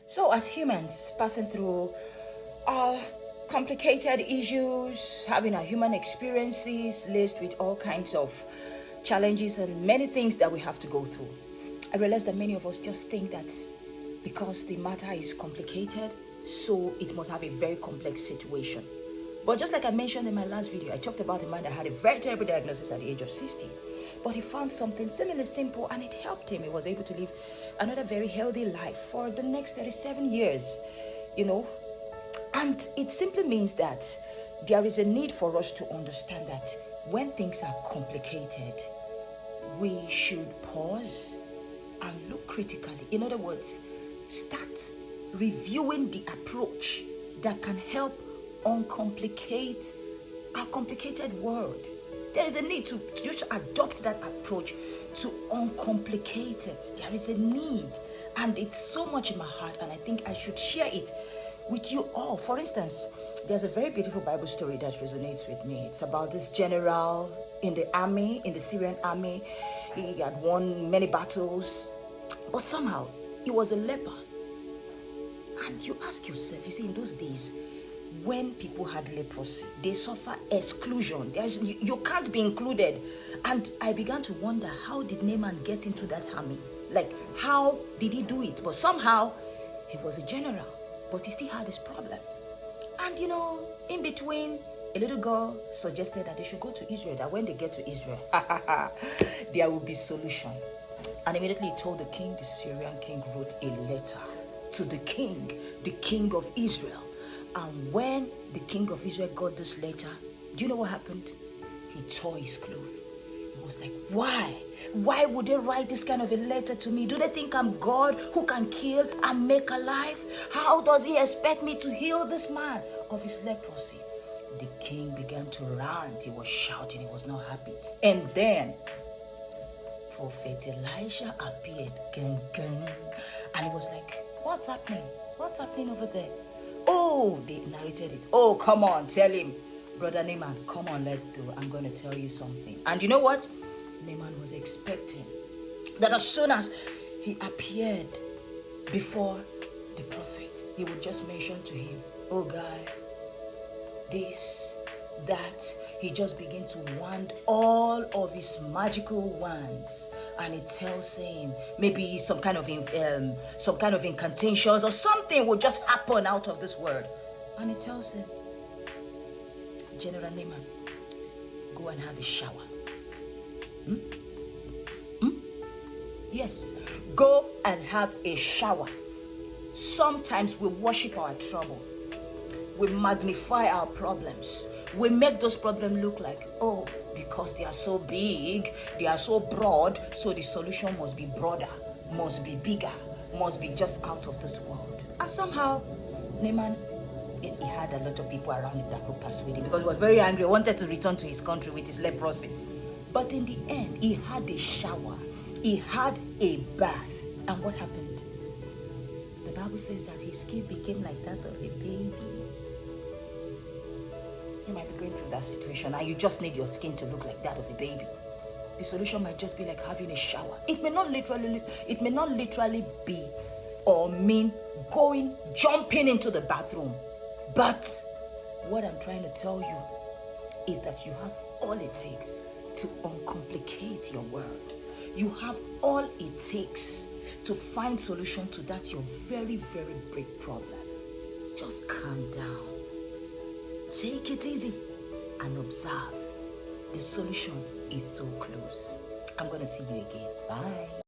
So as humans passing through complicated issues, having our human experiences laced with all kinds of challenges and many things that we have to go through, I realize that many of us just think that because the matter is complicated, so it must have a very complex situation. But just like I mentioned in my last video, I talked about a man that had a very terrible diagnosis at the age of 60. But he found something seemingly simple and it helped him. He was able to live another very healthy life for the next 37 years, And it simply means that there is a need for us to understand that when things are complicated, we should pause and look critically. In other words, start reviewing the approach that can help uncomplicate our complicated world. There is a need to just adopt that approach to uncomplicate it. There is a need, and it's so much in my heart, and I think I should share it with you all. For instance, there's a very beautiful Bible story that resonates with me. It's about this general in the army, in the Syrian army. He had won many battles, but somehow he was a leper. And you ask yourself, you see, in those days, when people had leprosy, they suffer exclusion. You can't be included. And I began to wonder, how did Naaman get into that army? Like, how did he do it? But somehow, he was a general, but he still had this problem. And in between, a little girl suggested that they should go to Israel, that when they get to Israel, there will be solution. And immediately he told the king, the Syrian king wrote a letter to the king of Israel. And when the king of Israel got this letter, do you know what happened? He tore his clothes. He was like, why? Why would they write this kind of a letter to me? Do they think I'm God who can kill and make alive? How does he expect me to heal this man of his leprosy? The king began to rant. He was shouting. He was not happy. And then Prophet Elijah appeared. Gang, gang. And he was like, what's happening? What's happening over there? Oh, they narrated it. Oh, come on, tell him. Brother Naaman, come on, let's go. I'm going to tell you something. And you know what? Naaman was expecting that as soon as he appeared before the prophet, he would just mention to him, oh, guy, this, that. He just began to wand all of his magical wands. And it tells him maybe some kind of incantations or something will just happen out of this word. And it tells him, General Naaman, go and have a shower. Yes, go and have a shower. Sometimes we worship our trouble. We magnify our problems. We make those problems look like, oh, because they are so big, they are so broad, so the solution must be broader, must be bigger, must be just out of this world. And somehow, Naaman, he had a lot of people around him that could persuade him because he was very angry, wanted to return to his country with his leprosy. But in the end, he had a shower, he had a bath. And what happened? The Bible says that his skin became like that of a baby. You might be going through that situation and you just need your skin to look like that of a baby. The solution might just be like having a shower. It may not literally be or mean jumping into the bathroom. But what I'm trying to tell you is that you have all it takes to uncomplicate your world. You have all it takes to find solution to that your very, very big problem. Just calm down. Take it easy and observe. The solution is so close. I'm going to see you again. Bye.